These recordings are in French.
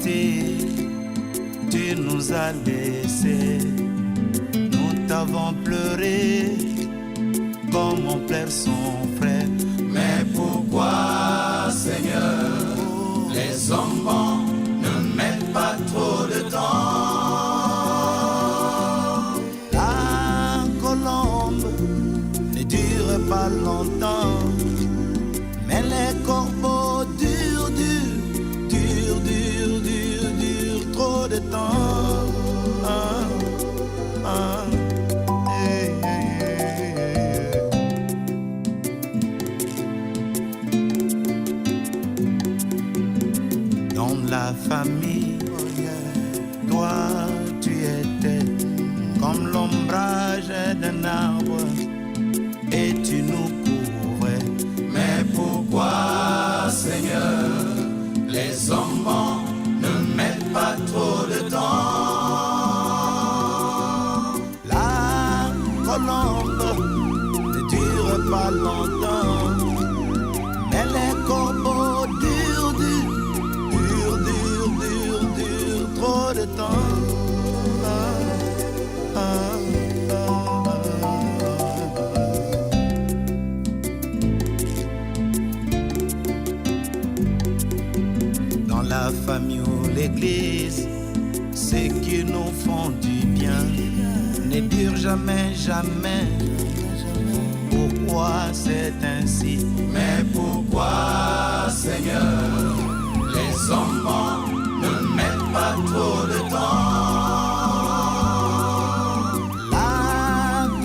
quittés, tu nous as laissés. Nous t'avons pleuré comme on pleure son frère. Mais pourquoi, Seigneur, les hommes bons ne mettent pas trop de temps? La colombe ne dure pas longtemps, mais les corbeaux durent trop de temps. Hey, hey, hey. Dans la famille, toi tu étais comme l'ombrage d'un arbre et tu nous couvrais. Mais pourquoi, Seigneur, les hommes bons ne mettent pas trop de temps? La colombe ne dure pas longtemps, mais les corbeaux durent trop de temps. Dans la famille ou l'église, ceux qui nous font du bien ne durent jamais, jamais. Pourquoi c'est ainsi? Mais pourquoi, Seigneur, les hommes bons ne mettent pas trop de temps? La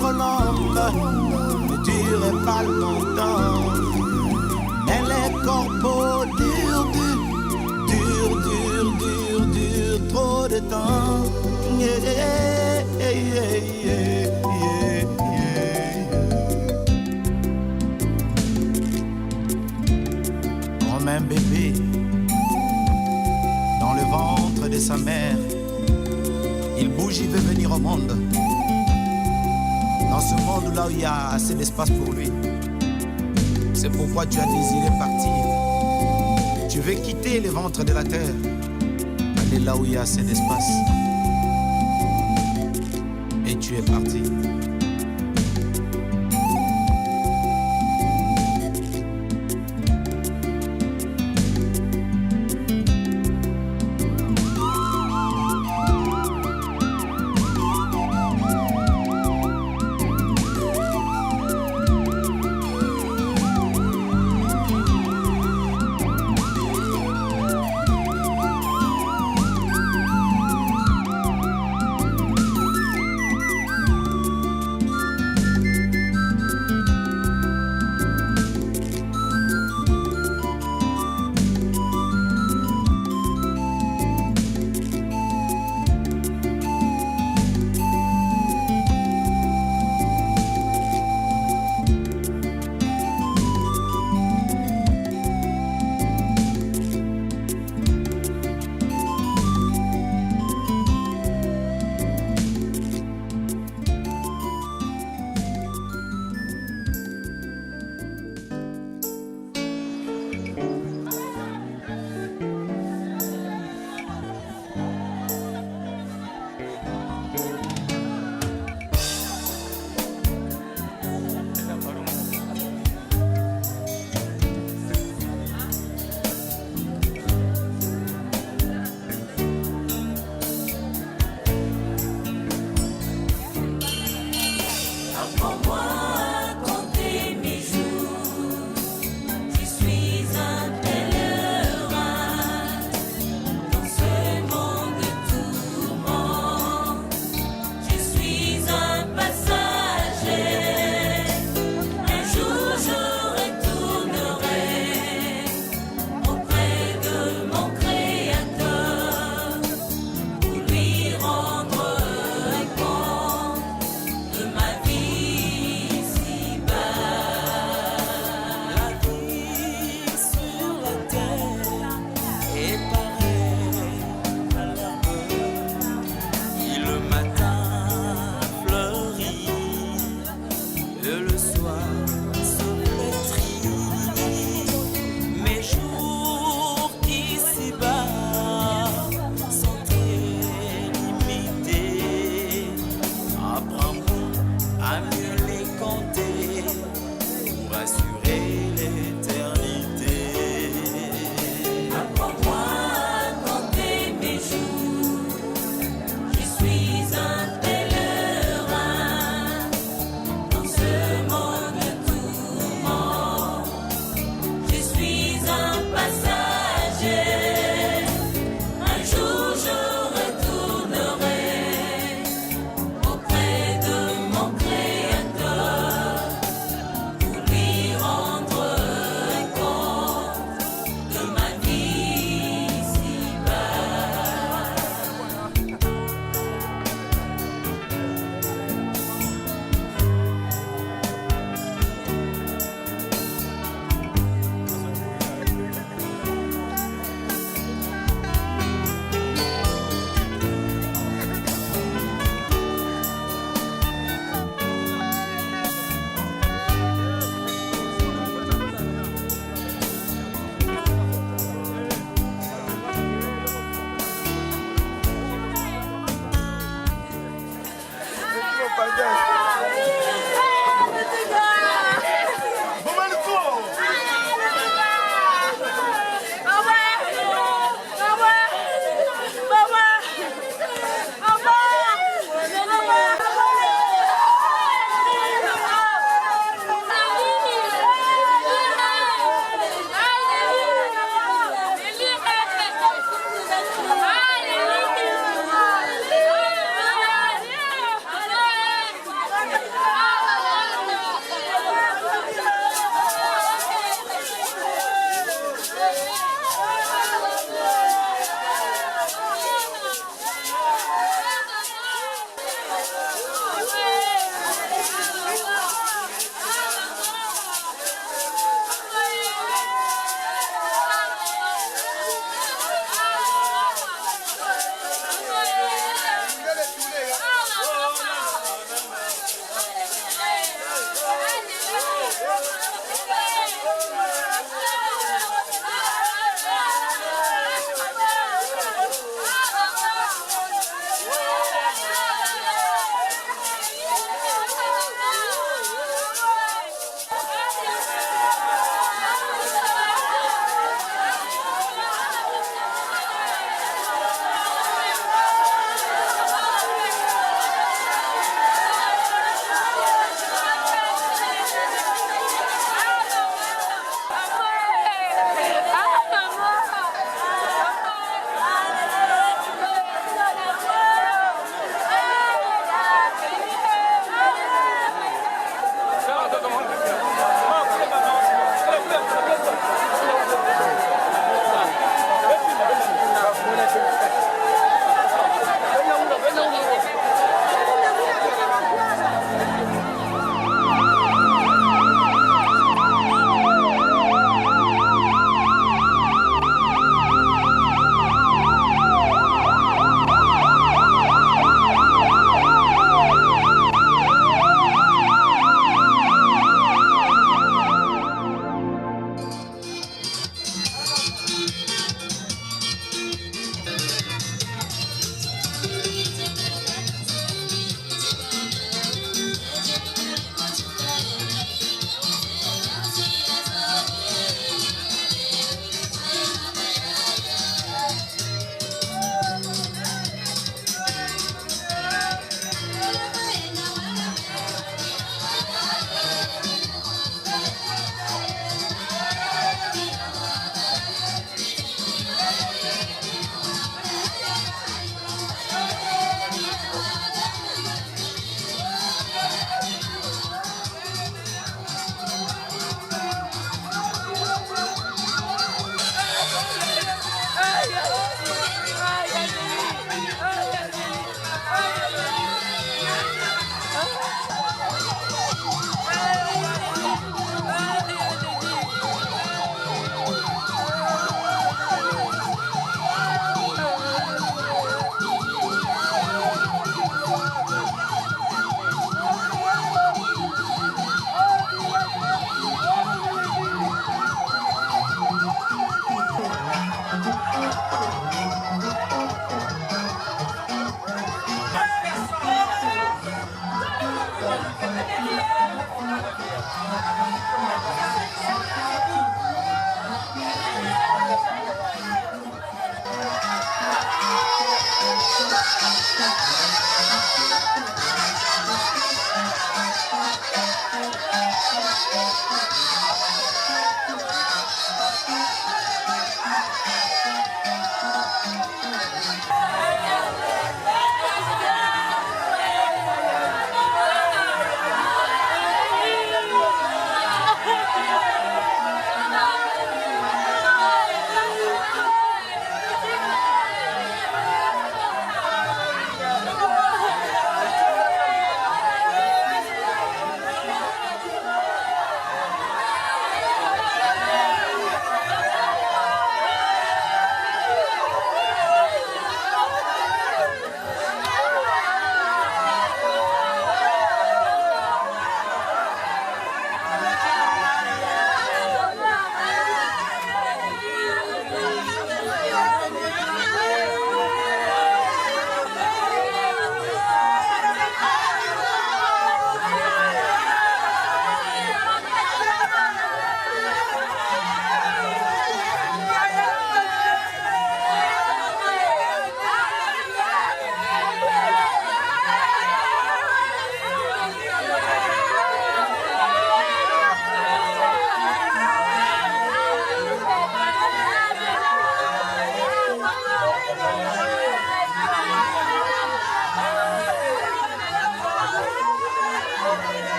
colombe ne dure pas longtemps, mais les corbeaux durent trop de temps. Yeah, yeah, yeah, yeah, yeah. Comme un bébé dans le ventre de sa mère, il bouge, il veut venir au monde. Dans ce monde là où il y a assez d'espace pour lui. C'est pourquoi tu as désiré partir. Tu veux quitter le ventre de la terre, aller là où il y a assez d'espace. Et tu es parti.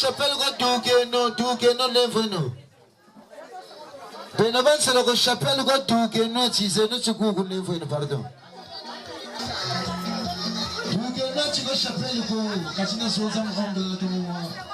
Chapelle go leveno. Benavan se la chapelle go dugeno tizeno tsukuku leveno pardon. Dugeno tsuko chapelle go katina soza mkombe tumo.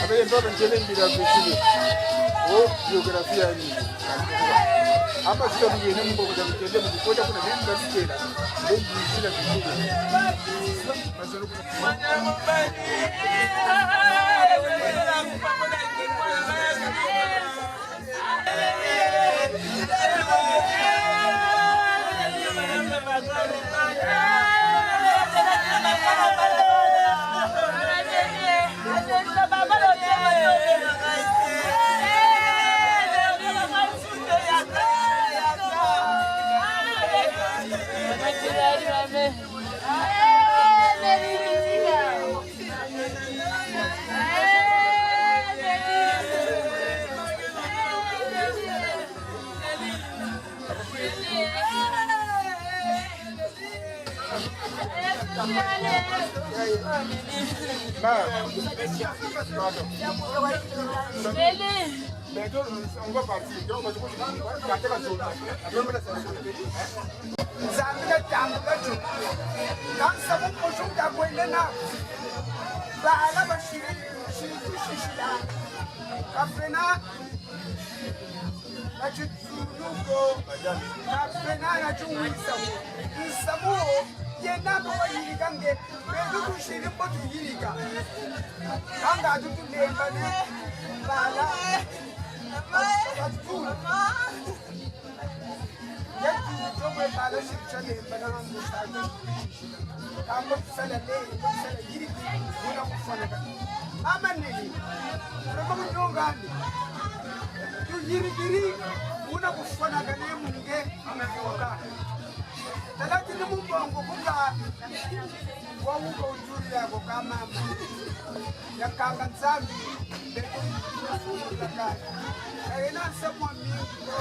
Abe ndoto njele ngira vizuri. Oh, geografia ni. Ama sio mgeni Mungu kwa mtende mkoja kuna nini ndio ndio jina vizuri. On va partir. Yenako wayirikange bedu kushiri potu yirika kanga atutu lembane bala atu yetu jowe bala shircha lembana mustaje kamba sala le sala yiri una kufana amanini roma nyongani tu yiri una kufana kane munge amevoka lakini Mungu kuka wauko ujuri yako kama ya kaka nzambi ndeko kufuka ena semwa mingo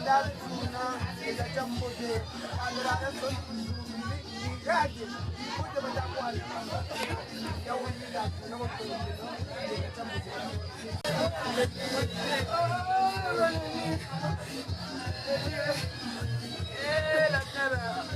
ndatuna eza jamboje andara so ngaje kuja batakuwa ya wenda na wakuwa eza jamboje la cara.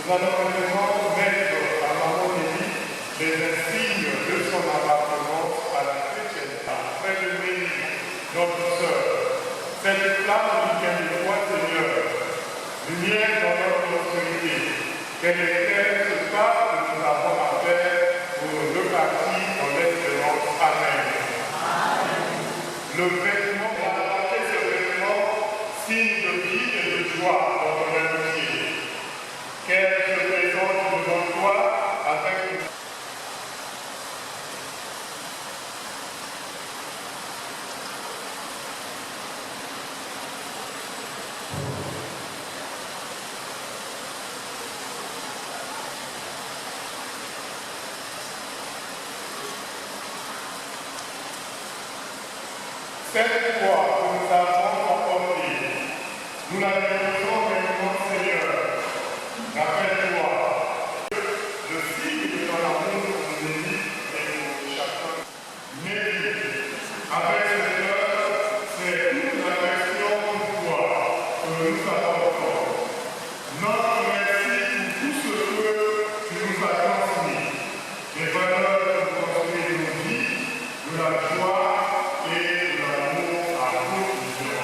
nous allons maintenant mettre à Maman Nelly les insignes de son appartenance à la chrétienté. Afin de bénir notre sœur, cette flamme du bien de foi, Seigneur, lumière dans notre autorité, qu'elle éclaire ce pas que nous avons à faire pour nous repartir dans l'espérance. Amen. Le vêtement, on a apporté ce vêtement, signe de vie et de joie dans ton amitié. Qu'elle se présente devant toi avec cette foi que nous avons apportée, nous la déposons maintenant, Seigneur. Rappelle-toi, le signe de ton amour pour nous Nelly et pour chacun. Nelly, avec cette œuvre, c'est toute l'affection pour toi que nous apportons. Notre merci pour tout ce que tu nous as transmis, les valeurs que nous construisons nos vies, de la joie et de l'amour à toute vision.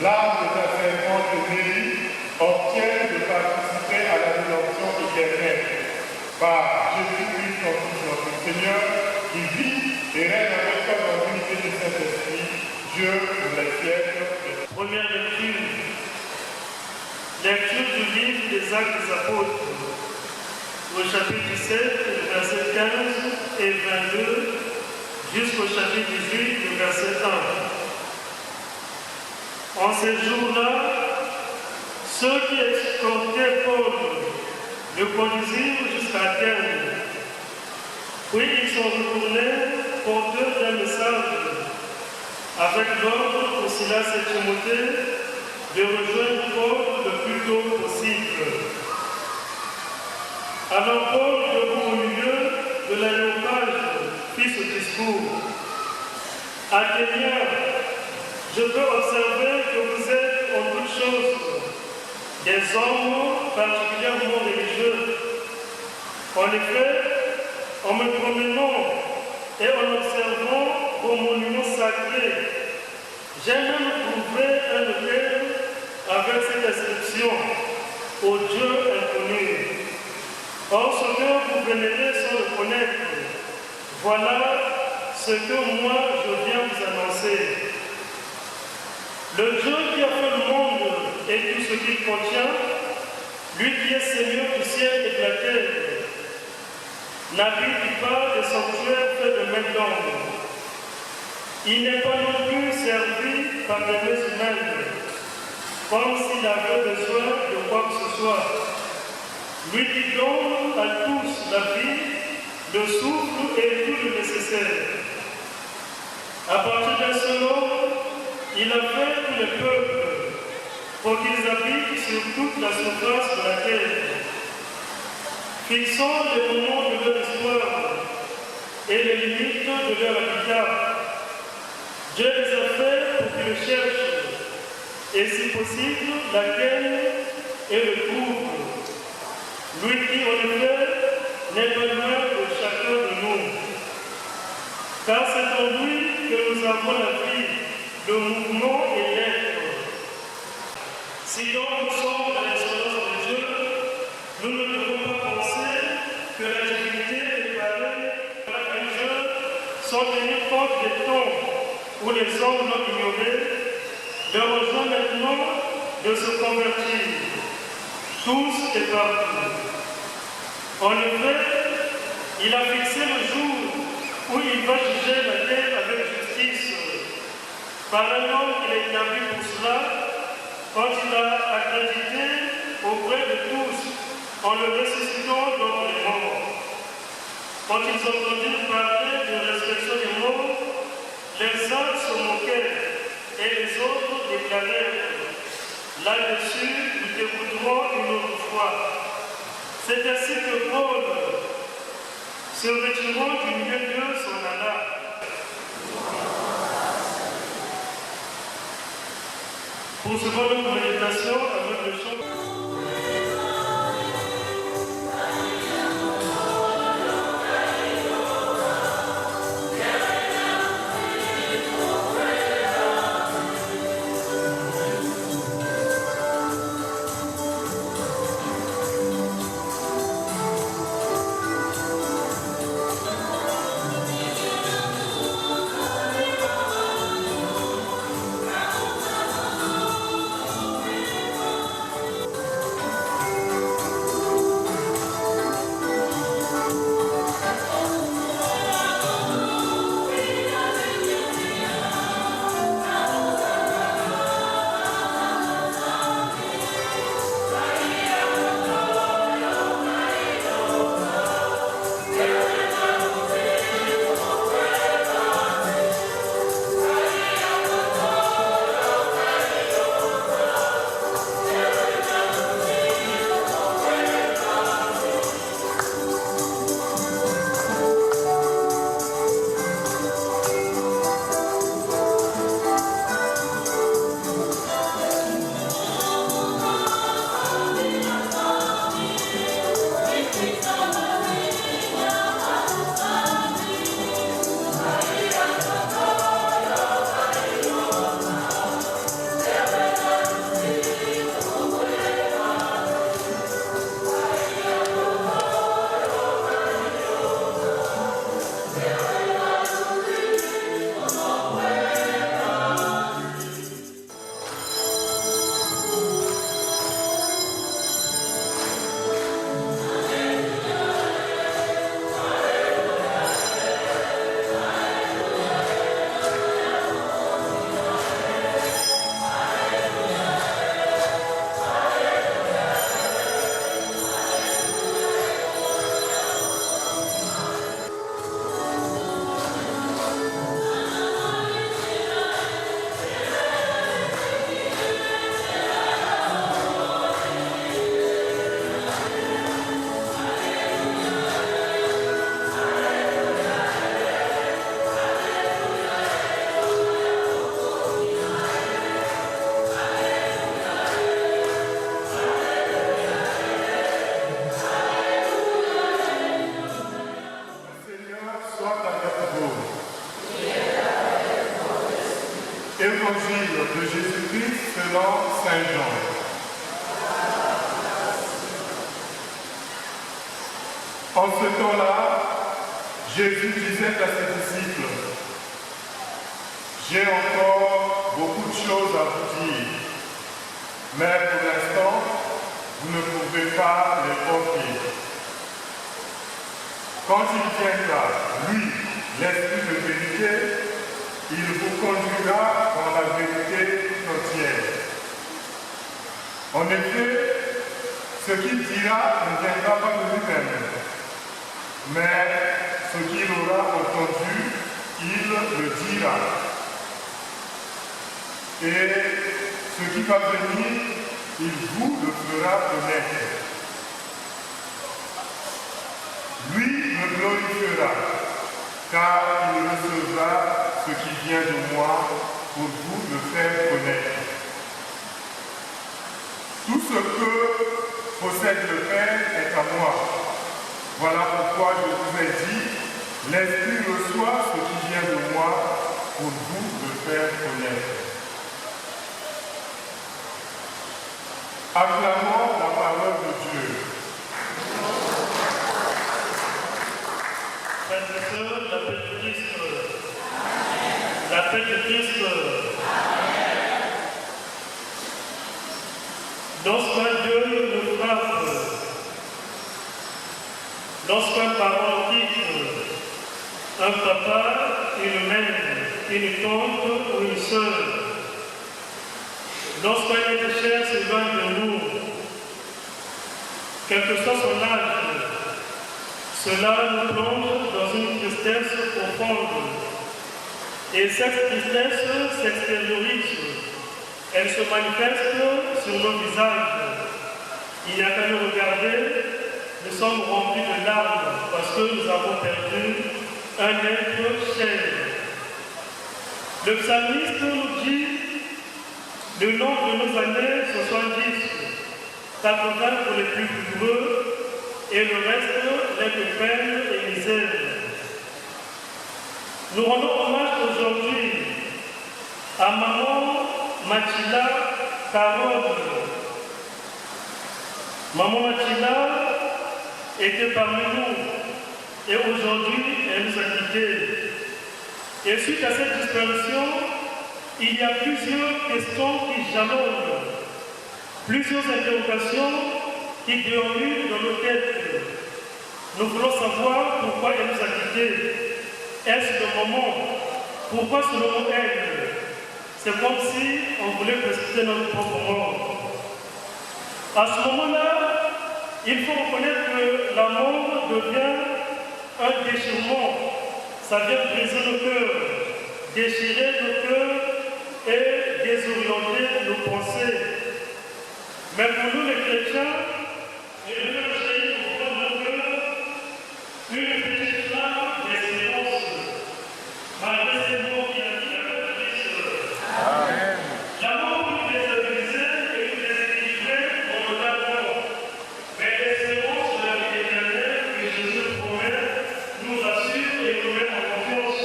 L'âme de ta servante Nelly obtienne de participer à la rédemption éternelle par Jésus-Christ, notre Seigneur, qui vit et règne avec toi dans l'unité du Saint-Esprit, Dieu pour les siècles. Première lecture. Lecture du livre des Actes des Apôtres, au chapitre 17, versets 15 et 22, jusqu'au chapitre 18, verset 1. En ces jours-là, ceux qui escortaient Paul le conduisirent jusqu'à Athènes. Puis ils sont retournés porteurs d'un message avec l'ordre pour Silas et Timothée de rejoindre Paul le plus tôt possible. Alors Paul, debout au milieu de l'aéropage, fit ce discours. Athéniens, je peux observer que vous êtes en toutes choses des hommes particulièrement religieux. En effet, en me promenant et en observant vos monuments sacrés, j'ai même trouvé un autel avec cette inscription « Au Dieu inconnu ». Or, ce que vous vénérez sans le connaître, voilà ce que moi je viens vous annoncer. Le Dieu qui a fait le monde contient, lui qui est Seigneur du ciel et de la terre, n'habite pas des sanctuaires faits de main d'homme. Il n'est pas non plus servi par des mains humaines, comme s'il avait besoin de quoi que ce soit. Lui qui donne à tous la vie, le souffle et tout le nécessaire. À partir d'un seul homme, il a fait tous les peuples pour qu'ils habitent sur toute la surface de la terre. Fixant les moments de leur histoire et les limites de leur habitat, Dieu les a fait pour qu'ils le cherchent, et si possible, l'accueillent et le trouvent. Lui qui, en effet, n'est pas loin de chacun de nous. Car c'est en lui que nous avons la vie, le mouvement et l'être. Si donc nous sommes dans l'expérience de Dieu, nous ne devons pas penser que la divinité et les religieux sont tenus compte des temps où les hommes l'ont ignoré, leur rejoint maintenant de se convertir, tous et partout. En effet, il a fixé le jour où il va juger la terre avec justice. Par un homme qu'il a établi pour cela, quand il a accrédité auprès de tous, en le ressuscitant d'entre les morts. Quand ils ont entendu parler de résurrection des morts, les uns se moquaient et les autres déclarèrent là-dessus nous t'écouterons une autre fois. C'est ainsi que Paul, se retirant du milieu d'eux, s'en alla. Poursuivons notre méditation avec le chant. Évangile de Jésus-Christ selon Saint Jean. En ce temps-là, Jésus disait à ses disciples, « J'ai encore beaucoup de choses à vous dire, Mais pour l'instant, vous ne pouvez pas les porter. Quand il viendra, lui, l'Esprit de vérité, il vous conduira dans la vérité tout entière. En effet, ce qu'il dira ne viendra pas de lui-même, mais ce qu'il aura entendu, il le dira. Et ce qui va venir, il vous le fera connaître. Lui me glorifiera, car il recevra ce qui vient de moi pour vous le faire connaître. Tout ce que possède le Père est à moi. Voilà pourquoi je vous ai dit, l'Esprit reçoit ce qui vient de moi pour vous le faire connaître. Acclamons la parole de Dieu. Frères et sœurs, la paix de Christ. La paix de Christ. Lorsqu'un Dieu nous frappe, lorsqu'un parent quitte un papa, une mère, une tante ou une sœur, lorsqu'un être cher s'éloigne de nous, quel que soit son âge, cela nous plonge dans une tristesse profonde. Et cette tristesse s'extériorise. Elle se manifeste sur nos visages. Il n'y a qu'à nous regarder, nous sommes remplis de larmes parce que nous avons perdu un être cher. Le psalmiste nous dit le nombre de nos années, 70, 80 pour les plus vigoureux, et le reste n'est que peine et misère. Nous rendons hommage aujourd'hui à maman Machila Karod. Maman Machila était parmi nous et aujourd'hui elle nous a quittés. Et suite à cette disparition, il y a plusieurs questions qui jalonnent, plusieurs interrogations qui déambulent dans nos têtes. Nous voulons savoir pourquoi elle nous a quittés. Est-ce le moment? Pourquoi selon elle? C'est comme si on voulait précipiter notre propre mort. À ce moment-là, il faut reconnaître que la mort devient un déchirement. Ça vient briser nos cœurs, déchirer nos cœurs et désorienter nos pensées. Mais pour nous les chrétiens, il devient jaillir au fond de nos cœurs une petite flamme d'espérance. Malgré ces mots qui a dit la Christ. Amen. L'amour peut nous déstabiliser et nous déséquilibrer momentanément. Mais l'espérance de la vie éternelle que Jésus promet nous rassure et nous met en confiance.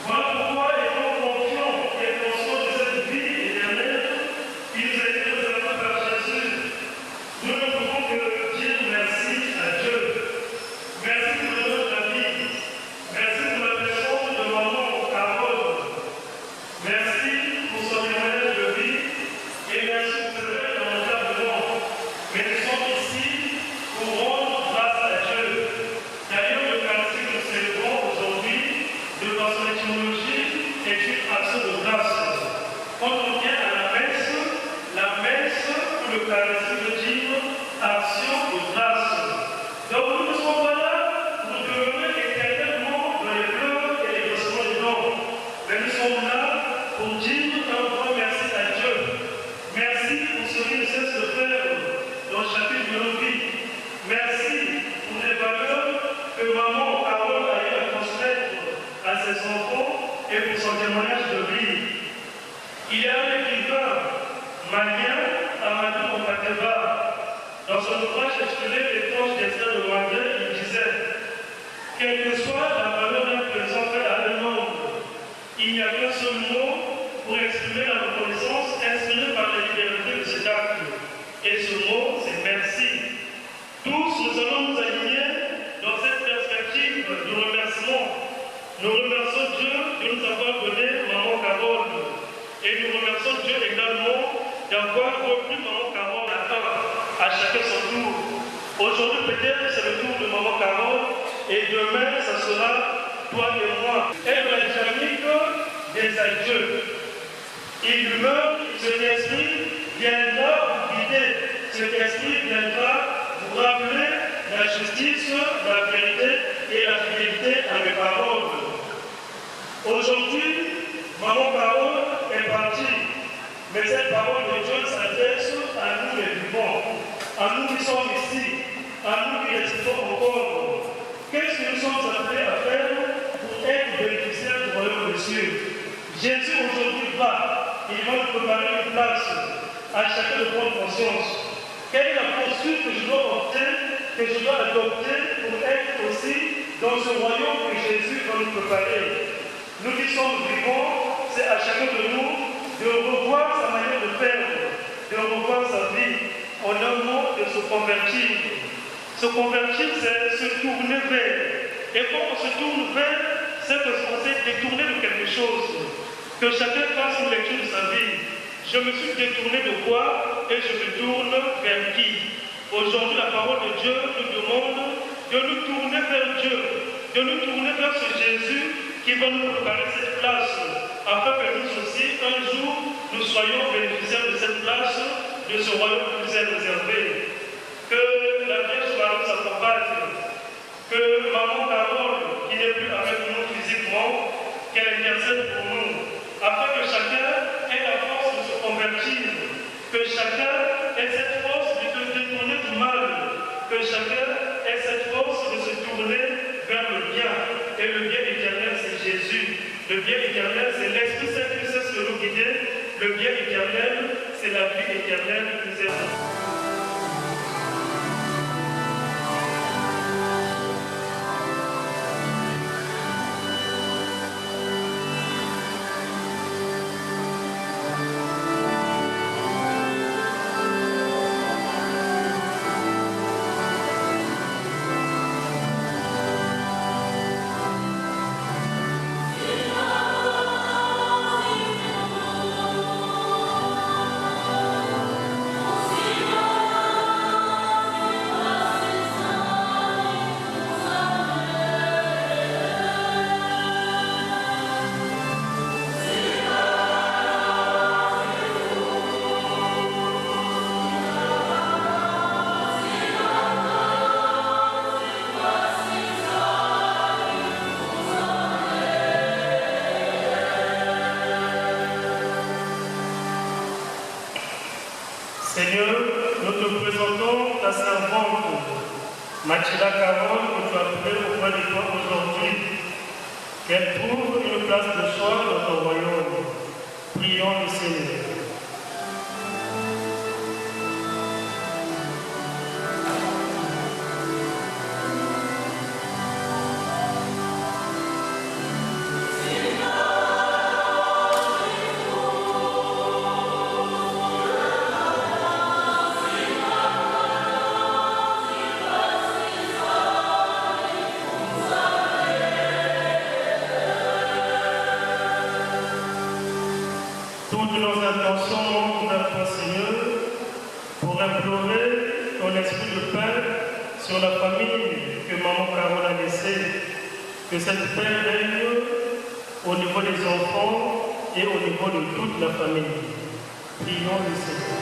Voilà pourquoi, étant confiants et conscients de cette vie éternelle, il nous a été réservé par Jésus. Nous ne pouvons que dire merci à Dieu. Merci pour le don de la vie. Merci pour la personne de maman Carole. Merci pour son témoignage de vie. Et merci pour le fait dans notre avenir. Mais nous sommes ici pour rendre grâce à Dieu. D'ailleurs, le cantique que nous célébrons aujourd'hui, de par son étymologie, est une action de grâce. Quand on vient à la messe ou le cantique veut dire action de grâce. Donc nous ne sommes pas là pour demeurer éternellement dans les pleurs et les grossements des dents. Mais nous sommes là pour dire un grand merci à Dieu. Merci pour ce qu'il ne cesse de faire dans chacune de nos vies. Merci pour les valeurs que maman Carole a eu à transmettre à ses enfants et pour son témoignage de vie. Il y a un écrivain malien, Amadou Ompateba. Dans son ouvrage intitulé L'étrange destin de Rwanda, il disait: quelle que soit la valeur d'un présent fait à un homme, il n'y a qu'un seul mot pour exprimer la reconnaissance inspirée par la liberté de cet acte. Et ce mot, c'est merci. Tous nous allons nous aligner dans cette perspective de remerciement. Nous remercions Dieu de nous avoir donné maman Carole. Et nous remercions Dieu également d'avoir Aujourd'hui, peut-être, c'est le tour de Maman Carole, et demain, ça sera toi et moi. Et la dynamique des adieux. Il meurt, cet esprit viendra vous guider. Cet esprit viendra vous rappeler la justice, la vérité et la fidélité à mes paroles. Aujourd'hui, Maman Carole est partie, mais cette parole de Dieu s'adresse à nous les vivants, à nous qui sommes ici, à nous qui respirons encore. Qu'est-ce que nous sommes appelés à faire pour être bénéficiaires du royaume des cieux? Jésus aujourd'hui va, il va nous préparer une place à chacun de prendre conscience. Quelle est la posture que je dois opter, que je dois adopter pour être aussi dans ce royaume que Jésus va nous préparer? Nous qui sommes vivants, c'est à chacun de nous de revoir sa manière de faire, de revoir sa vie, en un mot, de se convertir. Se convertir, c'est se tourner vers. Et quand on se tourne vers, c'est parce qu'on s'est détourné de quelque chose. Que chacun fasse une lecture de sa vie. Je me suis détourné de quoi et je me tourne vers qui? Aujourd'hui, la parole de Dieu nous demande de nous tourner vers Dieu, de nous tourner vers ce Jésus qui va nous préparer cette place, afin que nous aussi, un jour, nous soyons bénéficiaires de cette place, de ce royaume qui nous est réservé. Que la Vierge Marie nous accompagne, que Maman Carole, qui n'est plus avec nous physiquement, qu'elle intercède pour nous, afin que chacun ait la force de se convertir, que chacun ait cette force de se détourner du mal, que chacun ait cette force de se tourner vers le bien. Et le bien éternel, c'est Jésus. Le bien éternel, c'est l'Esprit Saint qui cesse de nous guider. Le bien éternel, c'est la vie éternelle qui nous est. Seigneur, nous te présentons ta servante, Mathilda Carole, que tu as appelée auprès de toi aujourd'hui. Qu'elle trouve une place de choix dans ton royaume. Prions le Seigneur. Toutes nos intentions vers toi, Seigneur, pour implorer ton esprit de paix sur la famille que Maman Carole a laissée. Que cette paix règne au niveau des enfants et au niveau de toute la famille. Prions le Seigneur.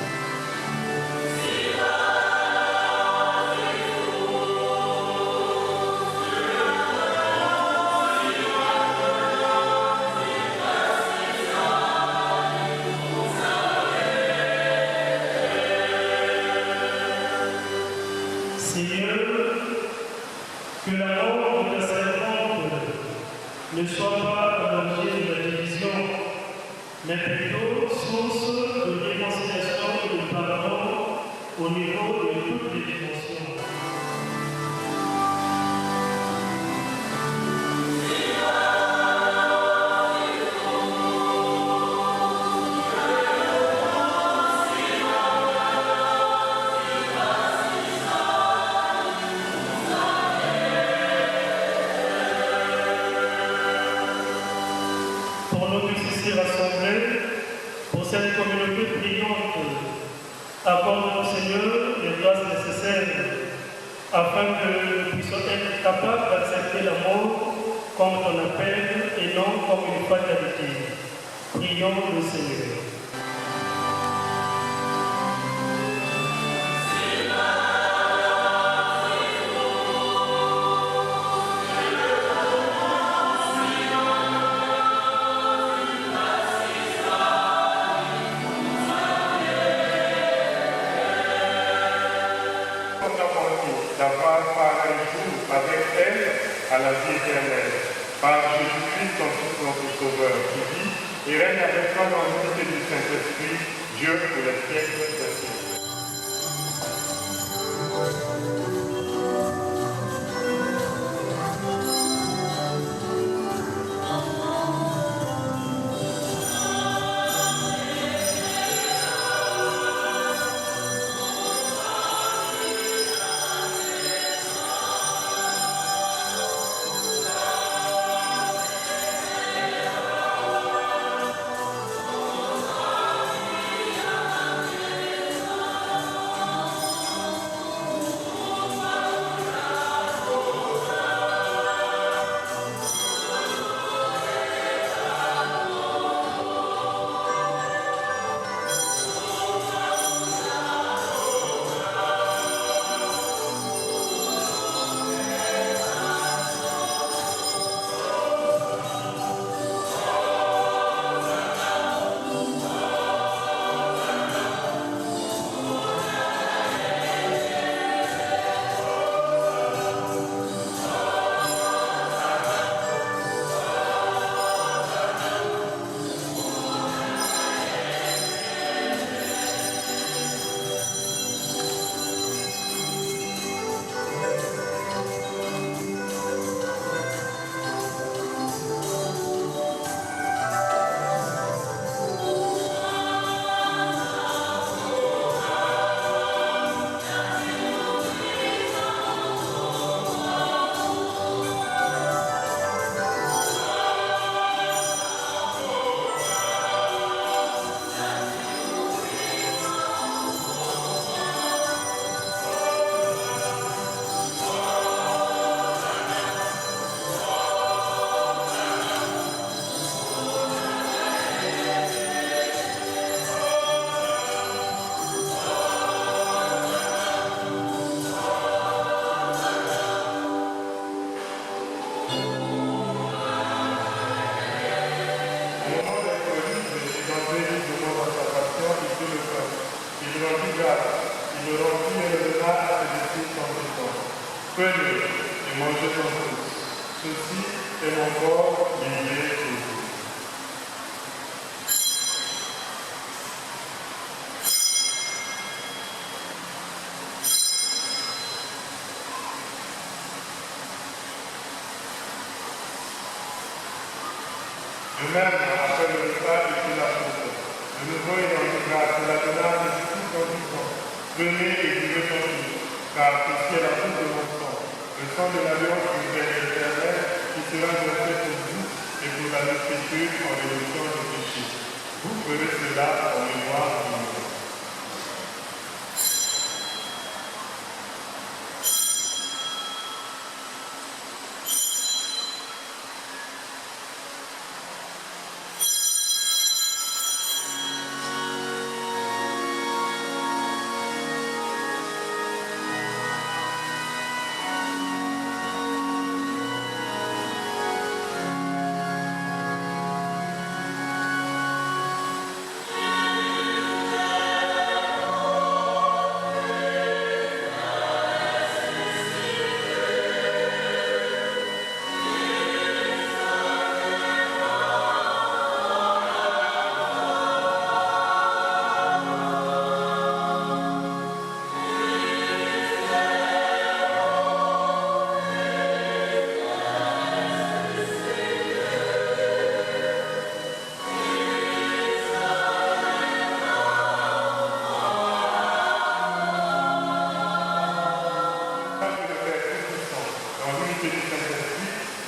Seigneur, que la mort de ta servante ne soit pas l'objet de la division, mais plutôt source de réconciliation et de pardon au niveau de toutes les dimensions. Pour nous tous ici rassemblés, pour cette communauté priante, accorde-nous, Seigneur, les grâces nécessaires afin que nous puissions être capables d'accepter la mort comme ton appel et non comme une fatalité. Prions le Seigneur. D'avoir par un jour avec elle à la vie éternelle. Par Jésus-Christ, ton Fils, notre Sauveur, qui vit et règne avec toi dans l'unité du Saint-Esprit, Dieu pour les siècles des siècles. Prenez et mangez en tous. Ceci est mon corps livré pour vous. De même, après le repas, il fit la chose. De nouveau, il en dit grâce et la donna à ses disciples en disant, venez et buvez en tous, car ceci est la coupe de mon sang, le sang de l'alliance nouvelle et éternelle, qui sera versé pour vous et pour la multitude en rémission des péchés. Vous ferez cela en mémoire de moi.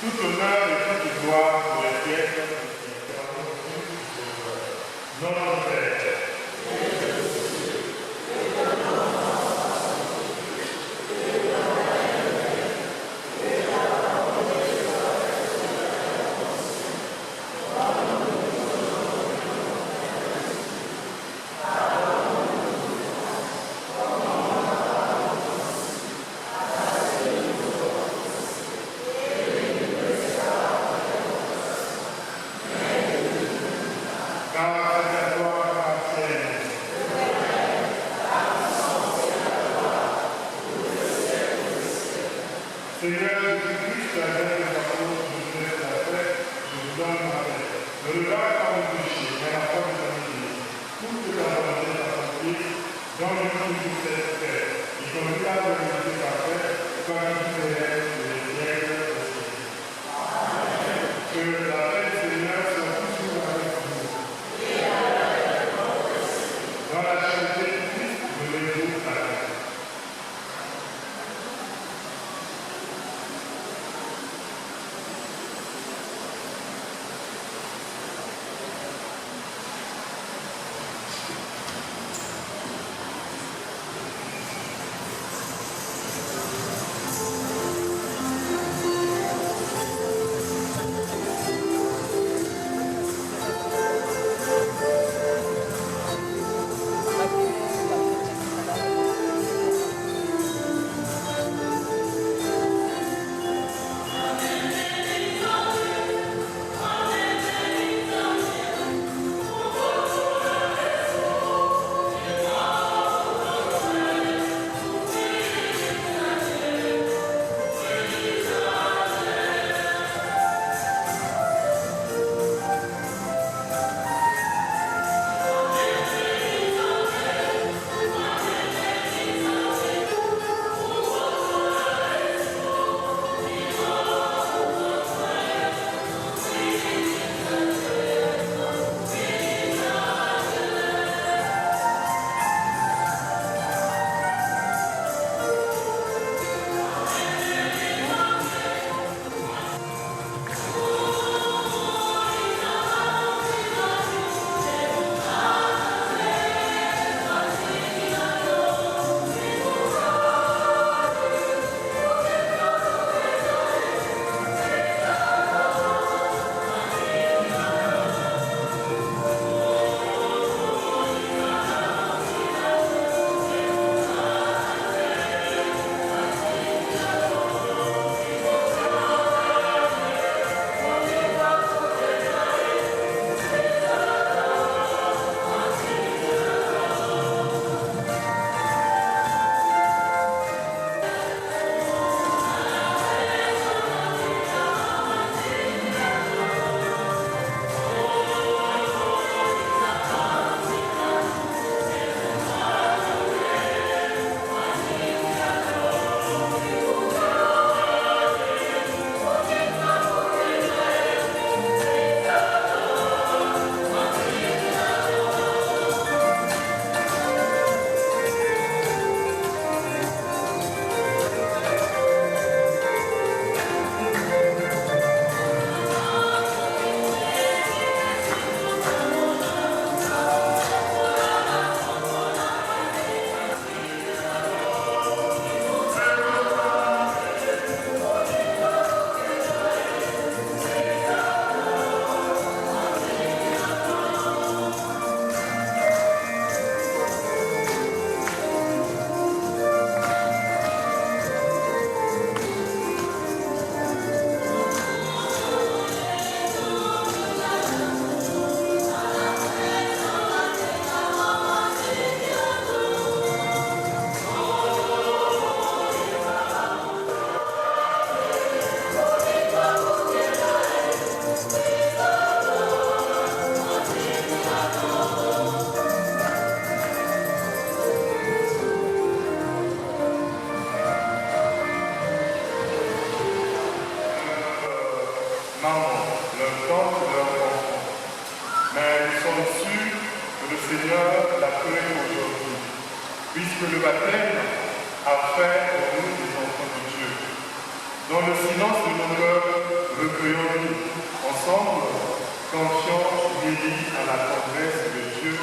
Tout honneur et toute gloire pour les siècles des siècles. Non, non, Père. Seigneur l'a fait aujourd'hui, puisque le baptême a fait de nous des enfants de Dieu. Dans le silence de nos cœurs, recueillons-nous ensemble, confiants, unis à la tendresse de Dieu.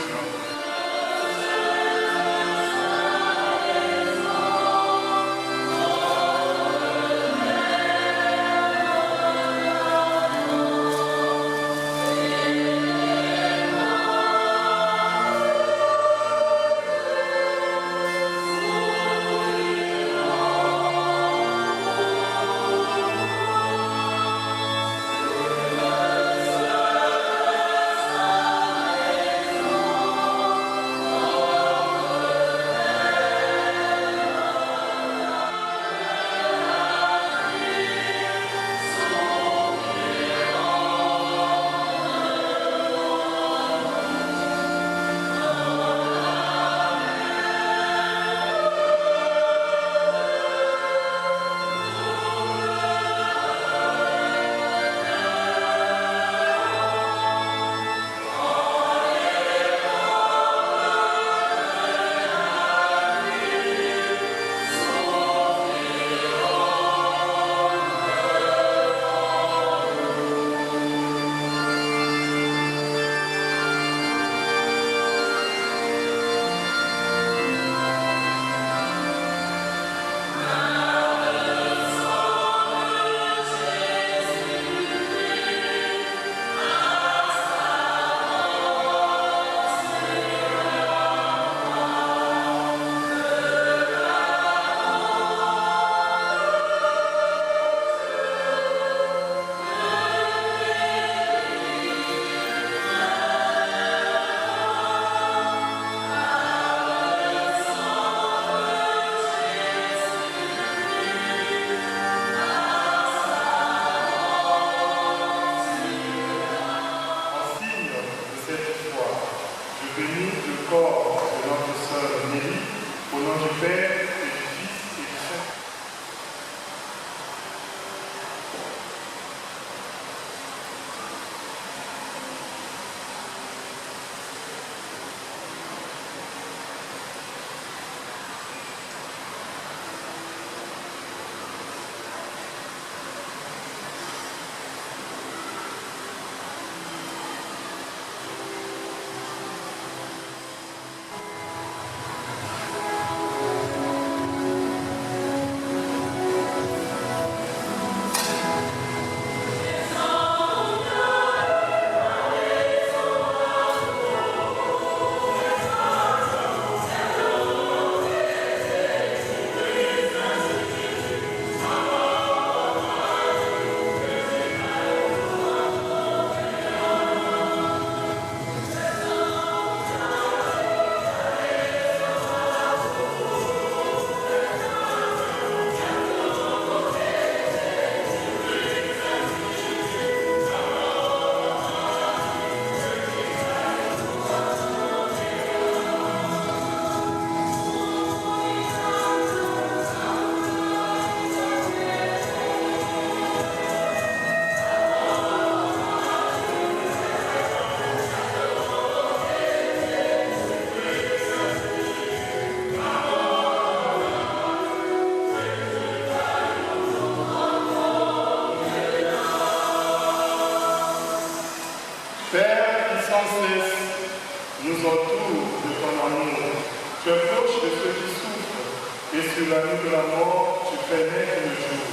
nous entoure de ton amour. Tu es proche de ceux qui souffrent, et sur la nuit de la mort, tu fais naître le jour.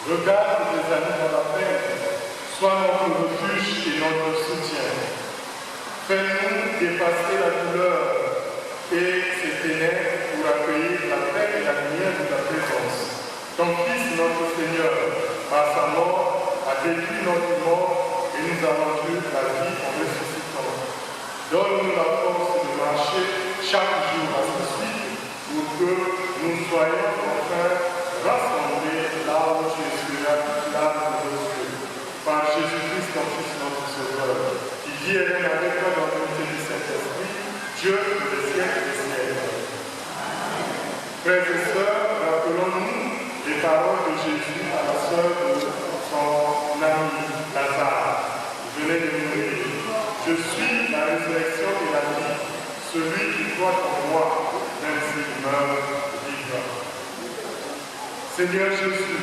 Regarde tes amis dans la peine, sois notre refuge et notre soutien. Fais-nous dépasser la douleur et ces ténèbres pour accueillir la paix et la lumière de ta présence. Ton Fils, notre Seigneur, par sa mort, a détruit notre mort et nous a rendu la vie en ressuscitant. Donne-nous la force de marcher chaque jour à ce suite pour que nous soyons enfin rassemblés là où tu es là de Dieu. Par Jésus-Christ, ton Fils, notre Sauveur, qui vit et règne avec toi dans l'unité du Saint-Esprit, Dieu des siècles des siècles. Frères et sœurs, rappelons-nous les paroles de Jésus à la sœur de son ami Lazare. Venez de mourir. Je suis la la résurrection et la vie. Celui qui croit en moi, même s'il meurt, vivra. Seigneur Jésus,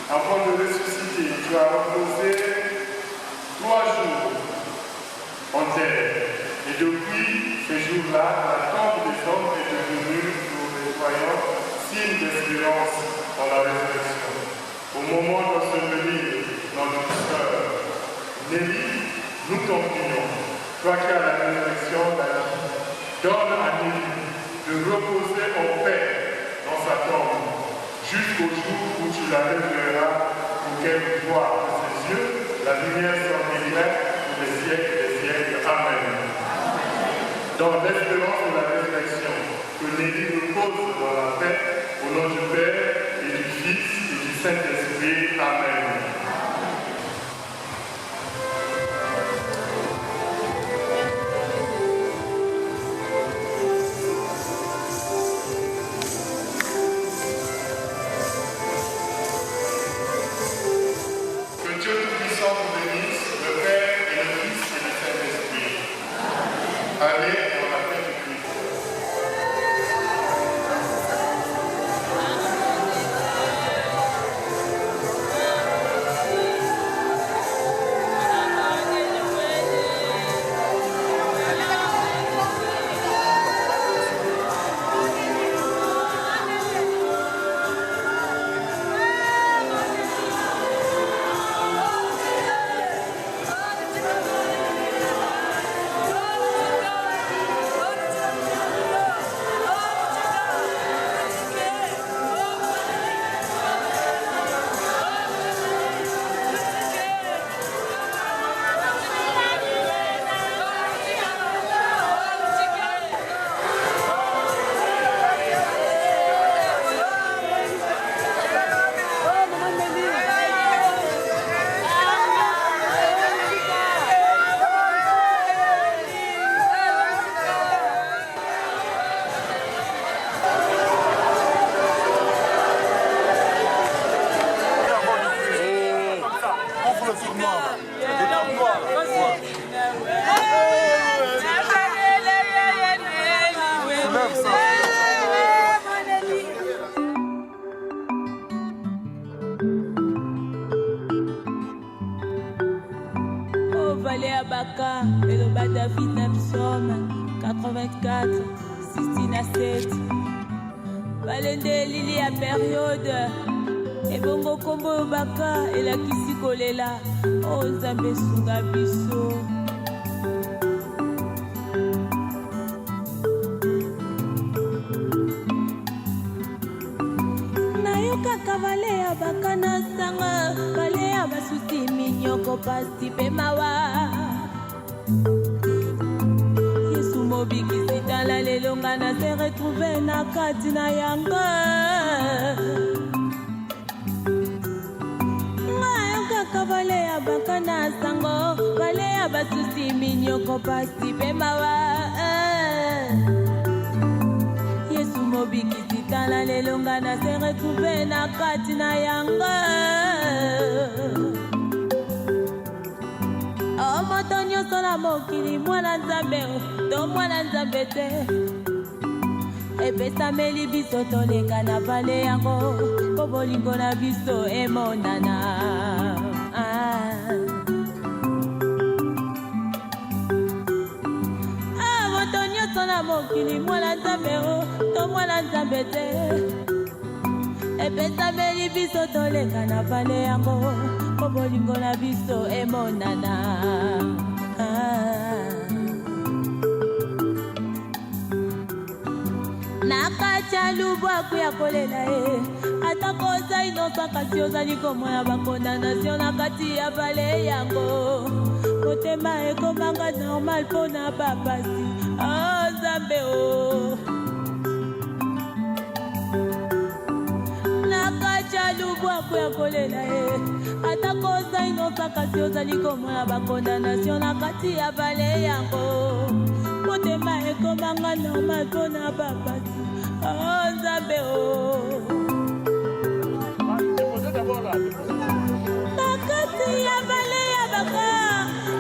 avant de ressusciter, tu as reposé 3 jours en terre. Et depuis ces jours-là, la tombe des hommes est devenue pour les croyants signe d'espérance en la résurrection. Au moment d'ensevelir notre sœur Nelly, nous t'en prions, toi qui as la résurrection de la vie, donne à Nelly de reposer en paix dans sa tombe, jusqu'au jour où tu la révéleras pour qu'elle voie de ses yeux la lumière sans éclat pour les siècles des siècles. Amen. Dans l'espérance de la résurrection, que Nelly repose dans la paix, au nom du Père et du Fils et du Saint-Esprit. Amen. Que Dieu Tout-Puissant vous bénisse, le Père et le Fils et le Saint-Esprit. Allez dans la paix du Christ. Et le bas David d'un psaume 84, 16 à 7. Valende lili à période. Et bongo kombo baka et la kisi kolela. Oh Nzambe sunga biso. Nayoka kavale ya baka na sanga. Vale ya basuti minyoko pasti pe mawa. Yesu mobikisi tala lelo nga na se retrouve na kati na yanga. Ngayoka kavale ya baka na sango. Vale ya basusi minyoko pasti pe mawa. Yesu mobikisi tala lelo nga na se retrouve na kati na yanga. Moto nyonso na mokili mwana Nzambe to mwana Nzambe te epesameli biso toleka na vale yango po bolingo na biso emonana. Moto nyonso na mokili mwana Nzambe to mwana Nzambe te epesameli biso toleka na vale yango po bolingo na biso emonana. Nakacha lubwa kuya kolela atako za inosa kasi ozali komona bakondamnation na kati ya vale yango. Motema ekomanga normal mpona bapasi. Oh Nzambe o nakacha lubwa kuya kolela atako za inosa kasi ozali komona bakondamnation na kati ya vale yango. Motema ekomanga normal mpona bapasi. Oh Nzambe o nakati ya vale ya baka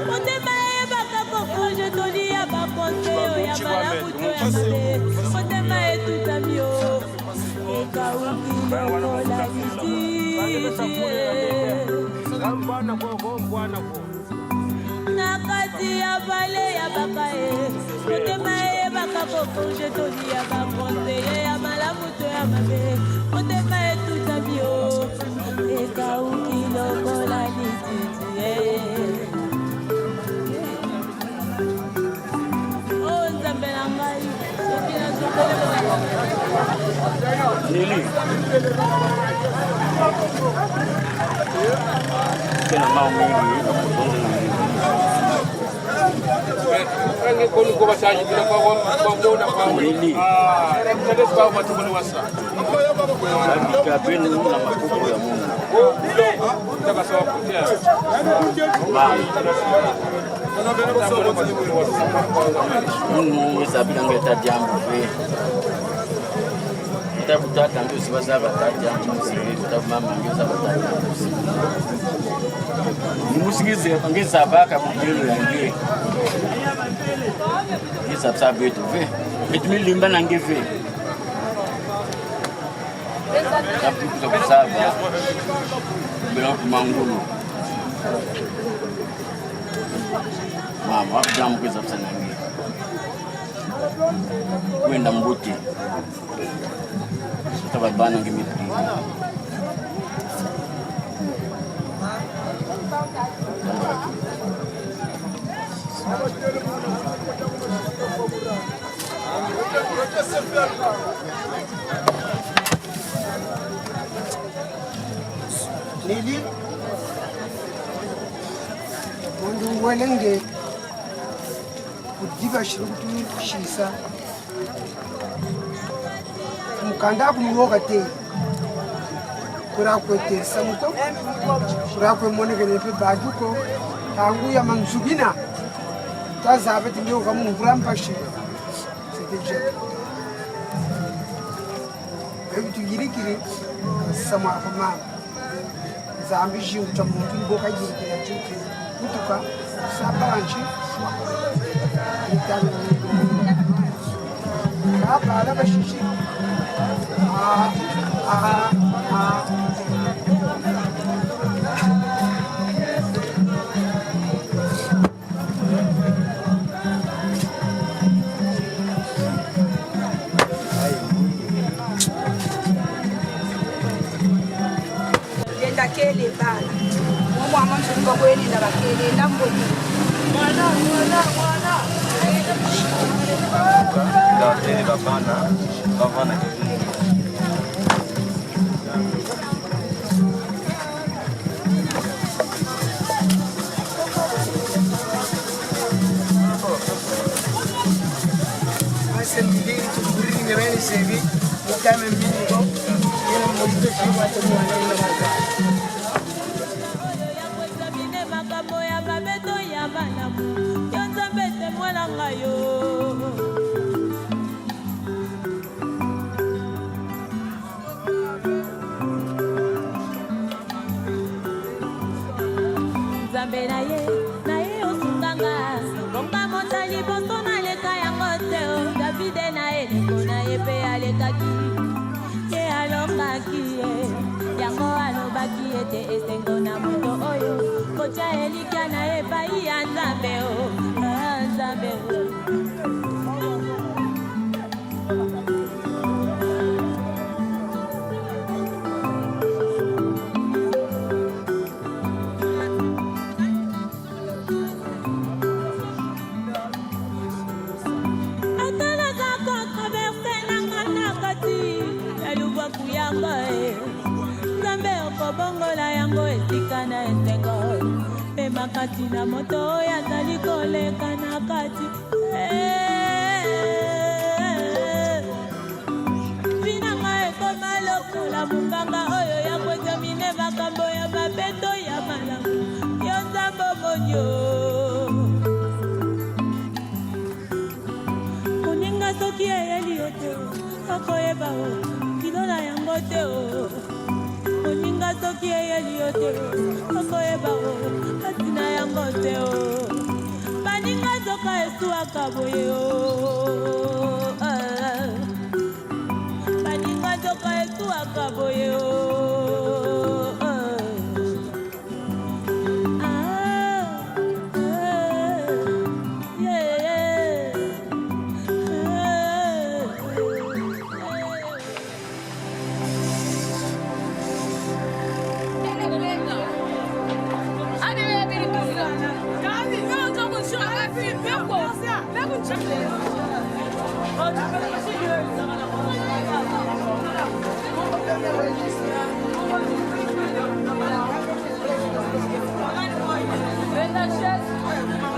motema eyebaka koko je toli ya ya mabe motema etutamio ekauki lokola na kati ya vale ya bakae motema eyebaka kokonje toli ya bakonseye ya malamu to ya mabe motema etutamio ekauki lokola lititi Lili. Kena mau mingi. Rangi konu ko basaji bila ko na ko Lili. Kada sababu watu ni wasa. Kabini na makuku ya Mungu. Taka sababu kutia. Mungu sabila ngeta jambo fe. Kutafuta tangu sibaza bataja msibi kutamama ngeza bataja musikize ngeza baka mjilo yangie ngeza sabe tu fe etmilimba nangefe tapi kusaba bila kumangulu mama jamu ngeza sana ngie kwenda mbuti tababana ngimiti Lili mundu welenge kudiba shirutu shisa mukanda kumuwoga te kurakwe samuko kurakwe monegere pe bajuko tangu ya manzubina tazabe tindio kama mvurampashi seteje ebitu girikiri sama kama zambi jingu tamuntu boka girikira juke kutuka sabanchi itani kapa ala bashishi Kele bana mwa mwanzo ngo kweli na bakele na mboni mwana da tele bana asembili tukuri ngene sevi kama mbili go yena mmoja kwa mwana na marka Zambe na ye osunganga bonga motali boso na leka yango te o Davide na ye leko na ye pe alekaki ye alongaki ye yango alobaki ete esengo na moto oyo kocha elikia na ye pai ya Nzambe o Nzambe o bongola yango esika na esengo pe makati na moto oyo azali koleka na kati binanga ekoma lokola munganga oyo ya kozamine makambo ya mabeto ya malamu yo Nzambe monyo moninga soki eyeli yo te okoyeba o kilola yango te o moninga soki eyeli yo te okoyeba o atina yango te o baninga zoka esuwaka boye o Vem da chance.